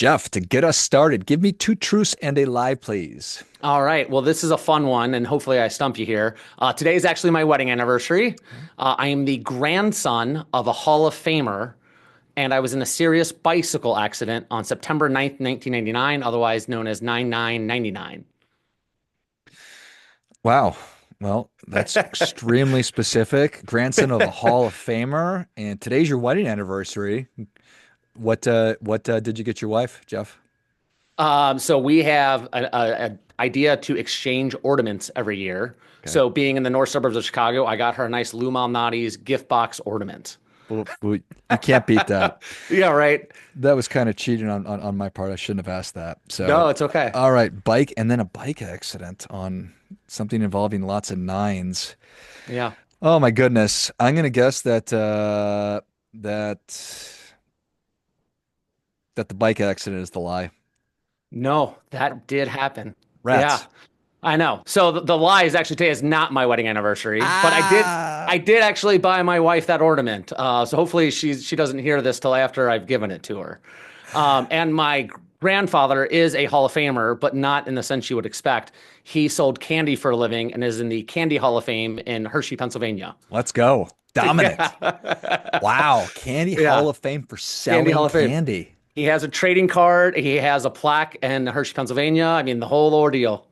Jeff, to get us started, give me two truths and a lie, please. All right. Well, this is a fun one, and hopefully I stump you here. Today is actually my wedding anniversary. I am the grandson of a Hall of Famer, and I was in a serious bicycle accident on September 9th, 1999, otherwise known as 9999. Wow. Well, that's extremely specific. Grandson of a Hall of Famer, and today's your wedding anniversary. What did you get your wife, Jeff? So we have a idea to exchange ornaments every year. Okay. So being in the north suburbs of Chicago, I got her a nice Lou Malnati's gift box ornament. Well, you can't beat that. Yeah, right. That was kind of cheating on my part. I shouldn't have asked that. So, No, it's okay. all right, bike and then a bike accident on something involving lots of nines. Yeah. Oh my goodness. I'm gonna guess that the bike accident is the lie. No, that did happen. Yeah. Rats. I know. So the lie is actually today is not my wedding anniversary, but I did Ah, I did actually buy my wife that ornament. So hopefully she doesn't hear this till after I've given it to her. And my grandfather is a Hall of Famer, but not in the sense you would expect. He sold candy for a living and is in the Candy Hall of Fame in Hershey, Pennsylvania. let's go. Dominant. Yeah. Wow. Candy Hall Yeah. of Fame for Candy selling Hall of Fame. candy. He has a trading card. He has a plaque in Hershey, Pennsylvania. I mean, the whole ordeal.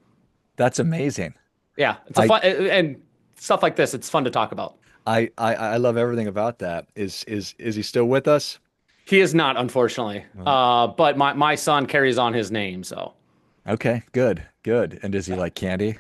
That's amazing. Yeah, it's a I fun and stuff like this. It's fun to talk about. I love everything about that. Is he still with us? He is not, unfortunately. Well, But my son carries on his name. So okay, good, good. And does he like candy?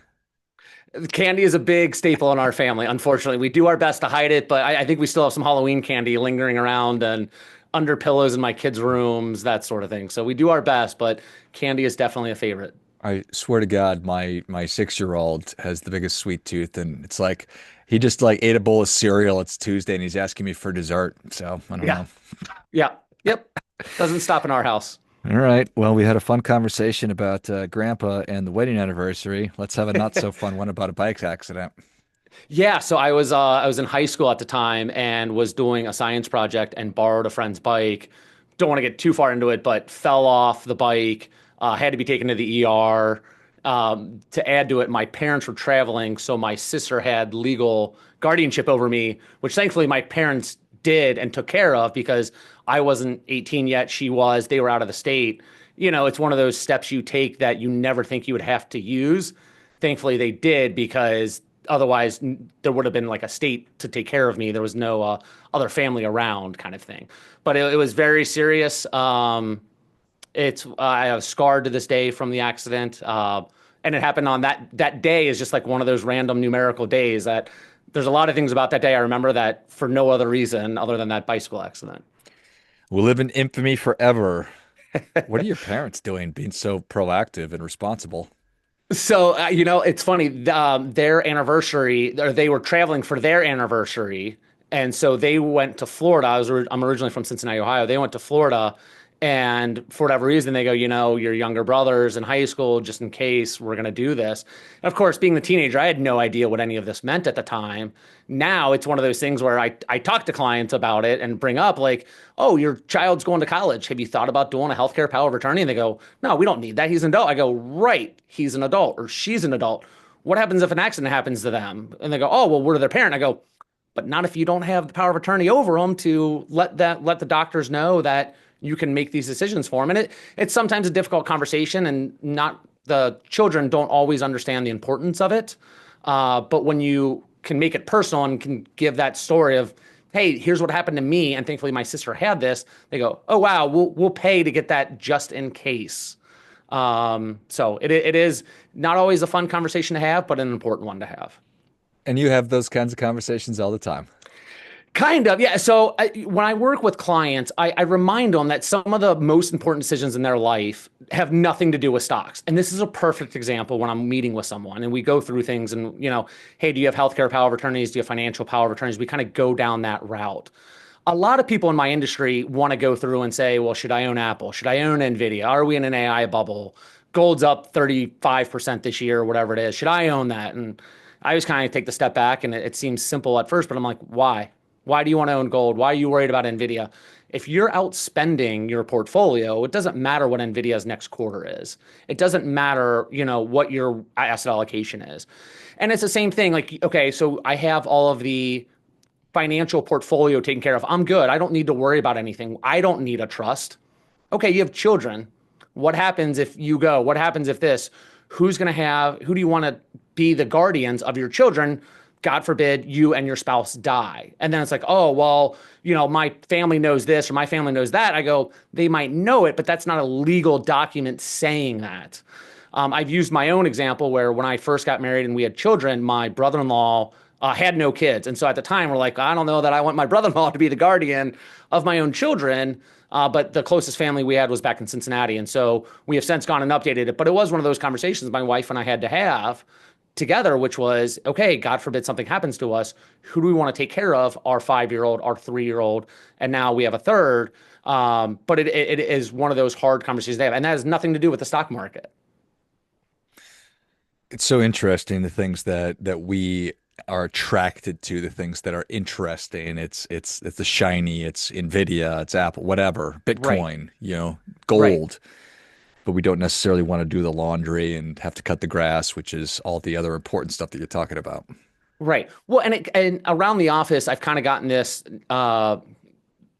candy is a big staple in our family. Unfortunately, we do our best to hide it, but I think we still have some Halloween candy lingering around and under pillows in my kids' rooms, that sort of thing. So we do our best, but candy is definitely a favorite. I swear to God, my 6-year-old has the biggest sweet tooth, and it's like he just like ate a bowl of cereal. It's Tuesday, and he's asking me for dessert. So I don't Yeah, know. yeah, yep. Doesn't stop in our house. All right. Well, we had a fun conversation about Grandpa and the wedding anniversary. Let's have a not so fun one about a bike accident. Yeah, so I was in high school at the time and was doing a science project and borrowed a friend's bike. Don't want to get too far into it, but fell off the bike, had to be taken to the ER. To add to it, my parents were traveling, so my sister had legal guardianship over me, which thankfully my parents did and took care of because I wasn't 18 yet. She was. They were out of the state. It's one of those steps you take that you never think you would have to use. Thankfully, they did because otherwise there would have been like a state to take care of me. There was no other family around, kind of thing. But it was very serious. It's I have scarred to this day from the accident, and it happened on that day is just like one of those random numerical days that there's a lot of things about that day I remember that for no other reason other than that bicycle accident. We'll live in infamy forever. What are your parents doing, being so proactive and responsible? So, it's funny. Their anniversary, or they were traveling for their anniversary, and so they went to Florida. I'm originally from Cincinnati, Ohio. They went to Florida, and for whatever reason, they go, your younger brother's in high school, just in case we're gonna do this. And of course, being the teenager, I had no idea what any of this meant at the time. Now it's one of those things where I talk to clients about it and bring up like, oh, your child's going to college. Have you thought about doing a healthcare power of attorney? And they go, no, we don't need that. He's an adult. I go, right. He's an adult or she's an adult. What happens if an accident happens to them? And they go, oh, well, we're their parent. I go, but not if you don't have the power of attorney over them to let the doctors know that you can make these decisions for them. And it's sometimes a difficult conversation, and not the children don't always understand the importance of it. But when you can make it personal and can give that story of, hey, here's what happened to me, and thankfully my sister had this, they go, oh wow, we'll pay to get that just in case. So it is not always a fun conversation to have, but an important one to have. And you have those kinds of conversations all the time. Kind of, yeah. So when I work with clients, I remind them that some of the most important decisions in their life have nothing to do with stocks. And this is a perfect example when I'm meeting with someone and we go through things and, hey, do you have healthcare power of attorneys? Do you have financial power of attorneys? We kind of go down that route. A lot of people in my industry want to go through and say, well, should I own Apple? Should I own Nvidia? Are we in an AI bubble? Gold's up 35% this year, or whatever it is. Should I own that? And I just kind of take the step back, and it seems simple at first, but I'm like, why? Why do you want to own gold? Why are you worried about Nvidia? If you're outspending your portfolio, it doesn't matter what Nvidia's next quarter is. It doesn't matter, what your asset allocation is. And it's the same thing. Like, okay, so I have all of the financial portfolio taken care of. I'm good. I don't need to worry about anything. I don't need a trust. Okay, you have children. What happens if you go? What happens if this? Who do you want to be the guardians of your children? God forbid you and your spouse die. And then it's like, oh, well, my family knows this or my family knows that. I go, they might know it, but that's not a legal document saying that. I've used my own example where when I first got married and we had children, my brother-in-law had no kids. And so at the time, we're like, I don't know that I want my brother-in-law to be the guardian of my own children. But the closest family we had was back in Cincinnati. And so we have since gone and updated it. But it was one of those conversations my wife and I had to have together, which was, okay, God forbid something happens to us. Who do we want to take care of? Our 5-year-old, our 3-year-old, and now we have a third. But it is one of those hard conversations they have. And that has nothing to do with the stock market. It's so interesting the things that we are attracted to, the things that are interesting. It's the shiny, it's Nvidia, it's Apple, whatever, Right, Bitcoin, right. gold. But we don't necessarily want to do the laundry and have to cut the grass, which is all the other important stuff that you're talking about. Right. Well, and around the office, I've kind of gotten this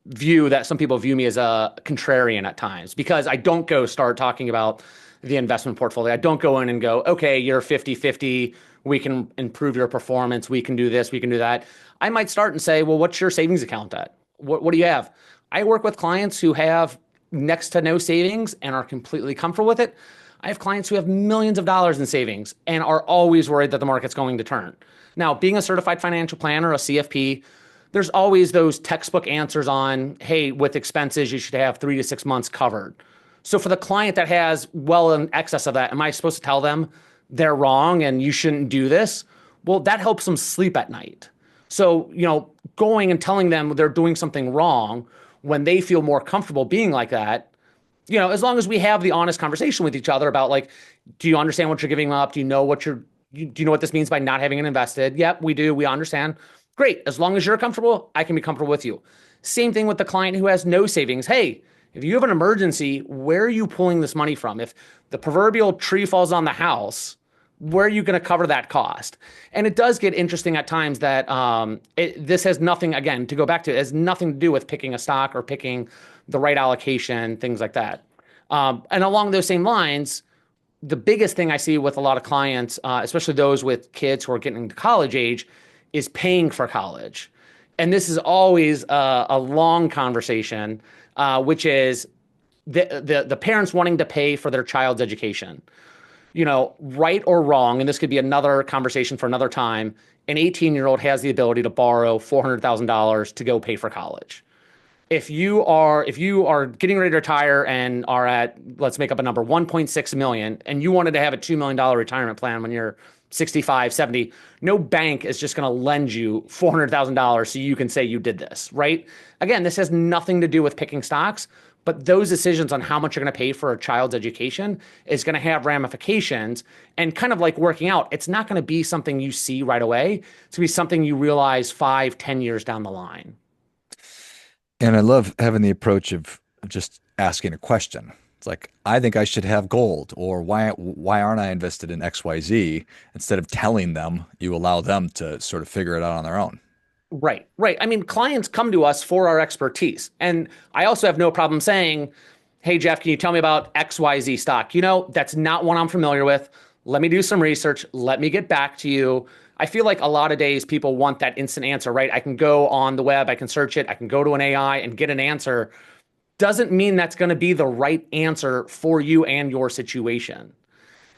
view that some people view me as a contrarian at times because I don't go start talking about the investment portfolio. I don't go in and go, okay, you're 50-50. We can improve your performance. We can do this. We can do that. I might start and say, well, what's your savings account at? What do you have? I work with clients who have next to no savings and are completely comfortable with it. I have clients who have millions of dollars in savings and are always worried that the market's going to turn. Now, being a certified financial planner, a CFP, there's always those textbook answers on, hey, with expenses, you should have 3 to 6 months covered. So for the client that has well in excess of that, am I supposed to tell them they're wrong and you shouldn't do this? Well, that helps them sleep at night. So, going and telling them they're doing something wrong when they feel more comfortable being like that, as long as we have the honest conversation with each other about like, do you understand what you're giving up? Do you know what this means by not having it invested? Yep, we do. We understand. Great. As long as you're comfortable, I can be comfortable with you. Same thing with the client who has no savings. Hey, if you have an emergency, where are you pulling this money from? If the proverbial tree falls on the house, where are you going to cover that cost? And it does get interesting at times that this has nothing, again, to go back to, it has nothing to do with picking a stock or picking the right allocation, things like that. And along those same lines, the biggest thing I see with a lot of clients, especially those with kids who are getting to college age, is paying for college. And this is always a long conversation, which is the parents wanting to pay for their child's education. Right or wrong, and this could be another conversation for another time, an 18-year-old has the ability to borrow $400,000 to go pay for college. If you are getting ready to retire and are at, let's make up a number, 1.6 million, and you wanted to have a $2 million retirement plan when you're 65, 70, no bank is just going to lend you $400,000 so you can say you did this, right? Again, this has nothing to do with picking stocks, but those decisions on how much you're going to pay for a child's education is going to have ramifications. And kind of like working out, it's not going to be something you see right away. It's going to be something you realize 5, 10 years down the line. And I love having the approach of just asking a question. It's like, I think I should have gold, or why aren't I invested in XYZ? Instead of telling them, you allow them to sort of figure it out on their own. Right, right. I mean, clients come to us for our expertise. And I also have no problem saying, hey, Jeff, can you tell me about XYZ stock? That's not one I'm familiar with. Let me do some research. Let me get back to you. I feel like a lot of days people want that instant answer, right? I can go on the web, I can search it, I can go to an AI and get an answer. Doesn't mean that's going to be the right answer for you and your situation.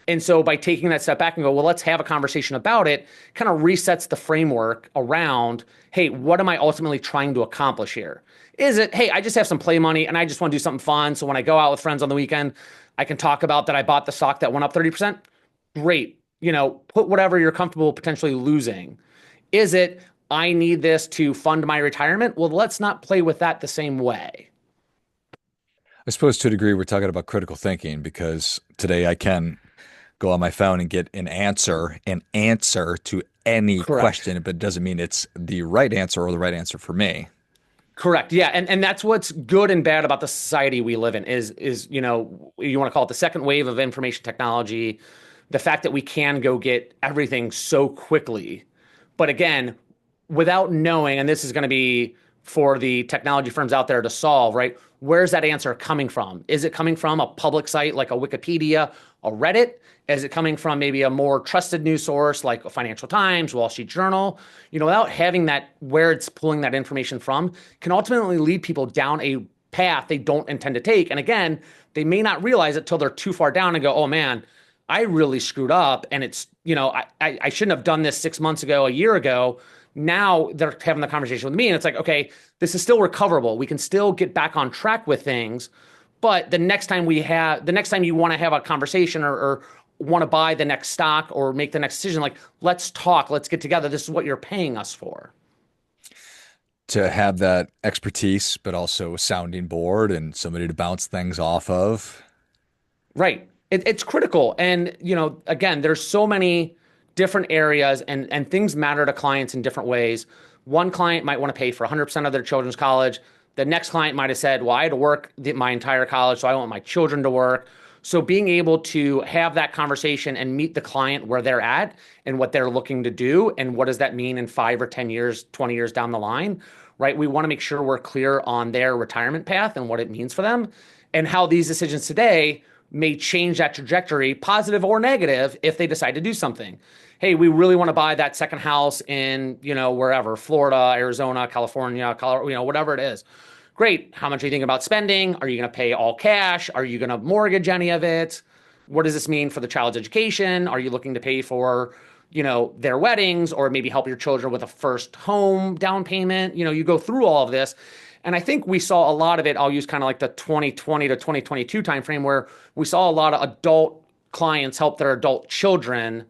And so by taking that step back and go, well, let's have a conversation about it, kind of resets the framework around, hey, what am I ultimately trying to accomplish here? Is it, hey, I just have some play money and I just want to do something fun. So when I go out with friends on the weekend, I can talk about that I bought the stock that went up 30%. Great. Put whatever you're comfortable potentially losing. Is it, I need this to fund my retirement? Well, let's not play with that the same way. I suppose to a degree, we're talking about critical thinking because today I can go on my phone and get an answer to any Correct. question, but it doesn't mean it's the right answer or the right answer for me. Correct. Yeah. And that's what's good and bad about the society we live in is, you want to call it the second wave of information technology, the fact that we can go get everything so quickly. But again, without knowing, and this is going to be for the technology firms out there to solve, right? Where's that answer coming from? Is it coming from a public site like a Wikipedia, a Reddit? Is it coming from maybe a more trusted news source like a Financial Times, Wall Street Journal? Without having that, where it's pulling that information from can ultimately lead people down a path they don't intend to take. And again, they may not realize it till they're too far down and go, oh man, I really screwed up. And it's, I shouldn't have done this 6 months ago, a year ago. Now they're having the conversation with me. And it's like, okay, this is still recoverable. We can still get back on track with things. But the next time you want to have a conversation or want to buy the next stock or make the next decision, like, let's talk, let's get together. This is what you're paying us for. To have that expertise, but also a sounding board and somebody to bounce things off of. Right. It's critical. And, again, there's so many different areas and things matter to clients in different ways. One client might want to pay for 100% of their children's college. The next client might have said, well, I had to work my entire college, so I want my children to work. So being able to have that conversation and meet the client where they're at and what they're looking to do and what does that mean in 5 or 10 years, 20 years down the line, right? We want to make sure we're clear on their retirement path and what it means for them and how these decisions today may change that trajectory, positive or negative, if they decide to do something. Hey, we really want to buy that second house in, wherever, Florida, Arizona, California, Colorado, whatever it is. Great. How much are you thinking about spending? Are you going to pay all cash? Are you going to mortgage any of it? What does this mean for the child's education? Are you looking to pay for, their weddings or maybe help your children with a first home down payment? You go through all of this. And I think we saw a lot of it. I'll use kind of like the 2020 to 2022 timeframe where we saw a lot of adult clients help their adult children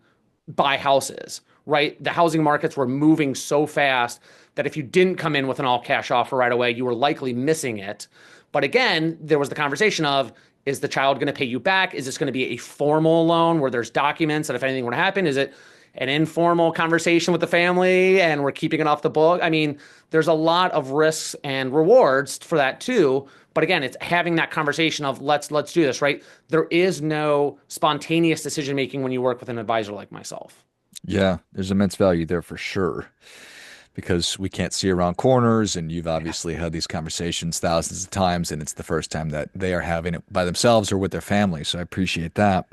buy houses, right? The housing markets were moving so fast that if you didn't come in with an all cash offer right away, you were likely missing it. But again, there was the conversation of, is the child going to pay you back? Is this going to be a formal loan where there's documents that if anything were to happen, is it an informal conversation with the family and we're keeping it off the book? I mean, there's a lot of risks and rewards for that too. But again, it's having that conversation of let's do this, right? There is no spontaneous decision making when you work with an advisor like myself. Yeah, there's immense value there for sure because we can't see around corners, and you've obviously had these conversations thousands of times, and it's the first time that they are having it by themselves or with their family. So I appreciate that.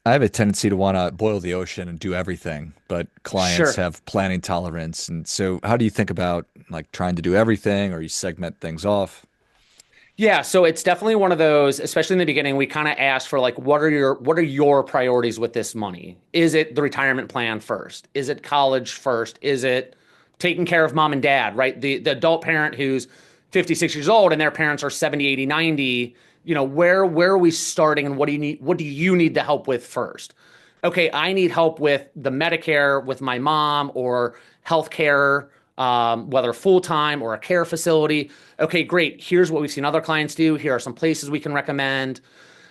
I have a tendency to want to boil the ocean and do everything, but clients Sure. have planning tolerance. And so how do you think about like trying to do everything or you segment things off? Yeah, so it's definitely one of those, especially in the beginning, we kind of ask for like what are your priorities with this money? Is it the retirement plan first? Is it college first? Is it taking care of mom and dad, right? The adult parent who's 56 years old and their parents are 70, 80, 90, where are we starting and what do you need the help with first? Okay, I need help with the Medicare with my mom or healthcare, whether full time or a care facility. Okay, great. Here's what we've seen other clients do. Here are some places we can recommend.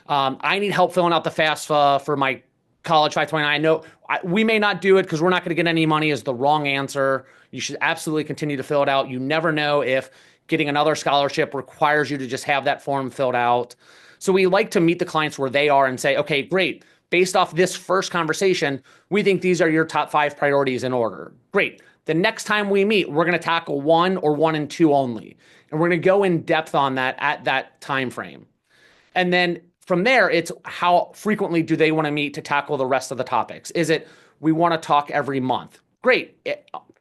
I need help filling out the FAFSA for my college 529. I know we may not do it because we're not going to get any money is the wrong answer. You should absolutely continue to fill it out. You never know if getting another scholarship requires you to just have that form filled out. So we like to meet the clients where they are and say, okay, great. Based off this first conversation, we think these are your top 5 priorities in order. Great. The next time we meet, we're going to tackle 1 or 1 and 2 only. And we're going to go in depth on that at that time frame. And then from there, it's how frequently do they want to meet to tackle the rest of the topics? Is it we want to talk every month? Great.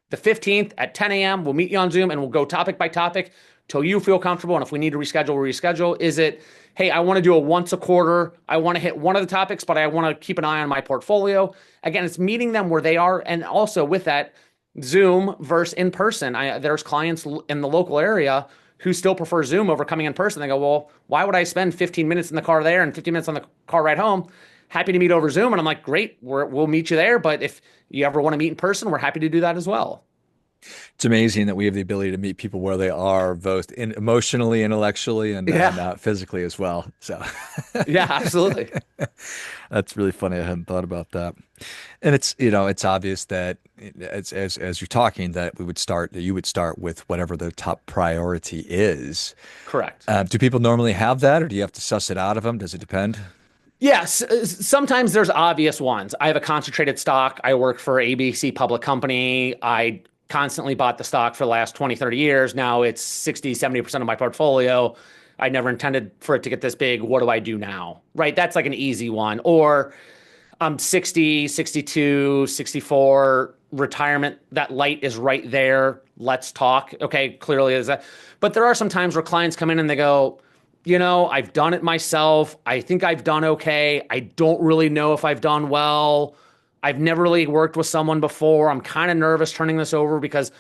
The 15th at 10 a.m., we'll meet you on Zoom and we'll go topic by topic till you feel comfortable. And if we need to reschedule, we'll reschedule. Is it, hey, I want to do a once a quarter. I want to hit one of the topics, but I want to keep an eye on my portfolio. Again, it's meeting them where they are. And also with that, Zoom versus in person. There's clients in the local area who still prefer Zoom over coming in person. They go, well, why would I spend 15 minutes in the car there and 15 minutes on the car ride home? Happy to meet over Zoom. And I'm like, great, we'll meet you there. But if you ever want to meet in person, we're happy to do that as well. It's amazing that we have the ability to meet people where they are, both emotionally, intellectually, and Yeah. physically as well. So Yeah, absolutely. that's really funny. I hadn't thought about that. And it's obvious that as you're talking that you would start with whatever the top priority is. Correct. Do people normally have that, or do you have to suss it out of them? Does it depend? Yes, sometimes there's obvious ones. I have a concentrated stock. I work for ABC public company. I constantly bought the stock for the last 20, 30 years. Now it's 60, 70% of my portfolio. I never intended for it to get this big. What do I do now? Right? That's like an easy one. Or I'm 60, 62, 64, retirement. That light is right there. Let's talk. Okay, clearly is that. But there are some times where clients come in and they go, I've done it myself. I think I've done okay. I don't really know if I've done well. I've never really worked with someone before. I'm kind of nervous turning this over because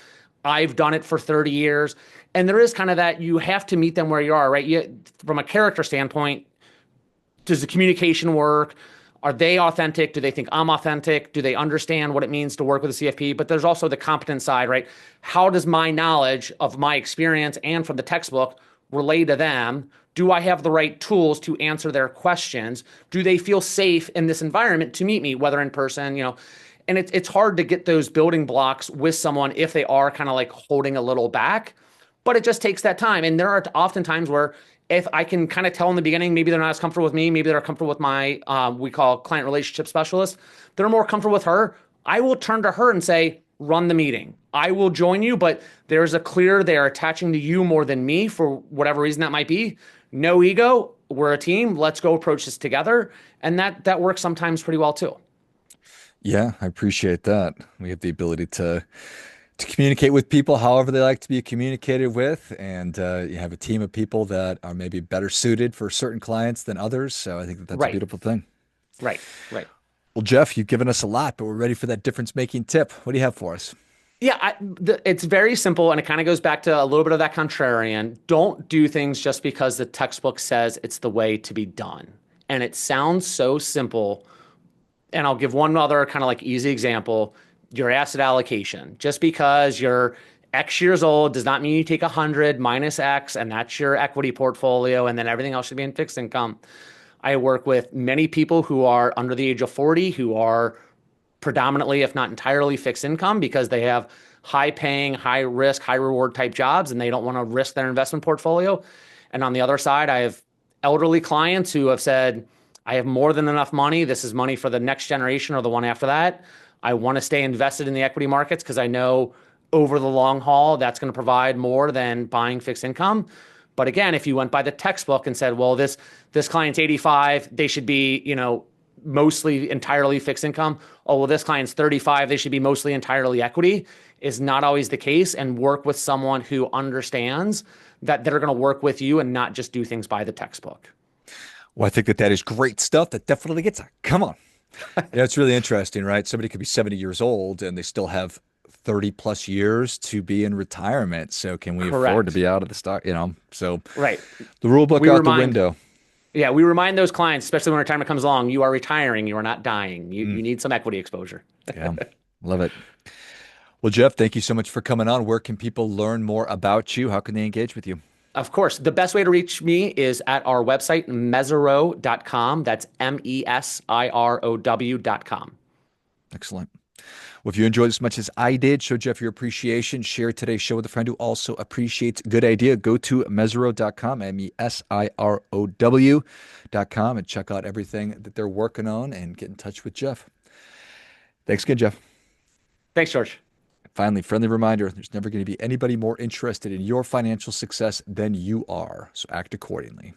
I've done it for 30 years. And there is kind of that you have to meet them where you are, right? From a character standpoint, does the communication work? Are they authentic? Do they think I'm authentic? Do they understand what it means to work with a CFP? But there's also the competent side, right? How does my knowledge of my experience and from the textbook relate to them? Do I have the right tools to answer their questions? Do they feel safe in this environment to meet me, whether in person, And it's hard to get those building blocks with someone if they are kind of like holding a little back, but it just takes that time. And there are often times where if I can kind of tell in the beginning, maybe they're not as comfortable with me, maybe they're comfortable with my, we call client relationship specialist, they're more comfortable with her. I will turn to her and say, run the meeting. I will join you, but there's a clear they're attaching to you more than me for whatever reason that might be. No ego. We're a team. Let's go approach this together. And that works sometimes pretty well too. Yeah, I appreciate that. We have the ability to communicate with people however they like to be communicated with, and you have a team of people that are maybe better suited for certain clients than others. So I think that that's a Right. beautiful thing. Right. Right. Well, Jeff, you've given us a lot, but we're ready for that difference making tip. What do you have for us? Yeah, it's very simple, and it kind of goes back to a little bit of that contrarian. Don't do things just because the textbook says it's the way to be done. And it sounds so simple. And I'll give one other kind of like easy example. Your asset allocation. Just because you're X years old does not mean you take 100 minus X, and that's your equity portfolio, and then everything else should be in fixed income. I work with many people who are under the age of 40 who are predominantly, if not entirely, fixed income because they have high paying, high risk, high reward type jobs and they don't want to risk their investment portfolio. And on the other side, I have elderly clients who have said, I have more than enough money. This is money for the next generation or the one after that. I want to stay invested in the equity markets because I know over the long haul that's going to provide more than buying fixed income. But again, if you went by the textbook and said, well, this client's 85, they should be, mostly entirely fixed income. Oh, well, this client's 35, they should be mostly entirely equity, is not always the case. And work with someone who understands that they're going to work with you and not just do things by the textbook. Well, I think that that is great stuff. That definitely gets a come on. Yeah, it's really interesting, right? Somebody could be 70 years old and they still have 30 plus years to be in retirement. So can we afford to Correct. be out of the stock? So Right. the rule book We out the remind, window. yeah, we remind those clients, especially when retirement comes along, you are retiring, you are not dying. You, Mm, you need some equity exposure. yeah, love it. Well, Jeff, thank you so much for coming on. Where can people learn more about you? How can they engage with you? Of course, the best way to reach me is at our website, Mesirow.com. That's Mesirow.com. Excellent. Well, if you enjoyed as much as I did, show Jeff your appreciation. Share today's show with a friend who also appreciates good idea. Go to Mesirow.com, Mesirow.com, and check out everything that they're working on and get in touch with Jeff. Thanks again, Jeff. Thanks, George. Finally, friendly reminder, there's never going to be anybody more interested in your financial success than you are. So act accordingly.